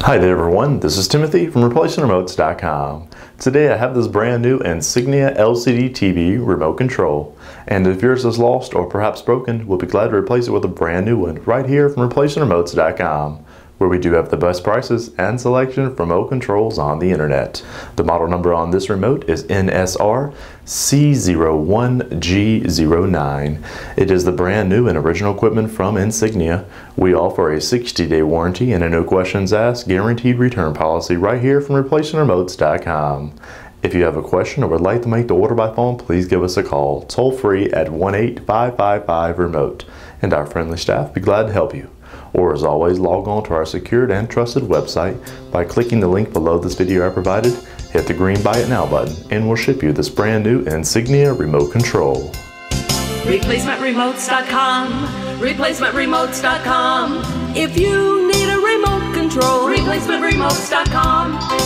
Hi there everyone, this is Timothy from ReplacementRemotes.com. Today I have this brand new Insignia LCD TV remote control, and if yours is lost or perhaps broken, we'll be glad to replace it with a brand new one right here from ReplacementRemotes.com, where we do have the best prices and selection of remote controls on the internet. The model number on this remote is NSRC01G09. It is the brand new and original equipment from Insignia. We offer a 60-day warranty and a no questions asked guaranteed return policy right here from ReplacementRemotes.com. If you have a question or would like to make the order by phone, please give us a call toll free at 1-855-555-REMOTE, and our friendly staff will be glad to help you. Or as always, log on to our secured and trusted website by clicking the link below this video I provided, hit the green Buy It Now button, and we'll ship you this brand new Insignia remote control. ReplacementRemotes.com, ReplacementRemotes.com. If you need a remote control, ReplacementRemotes.com.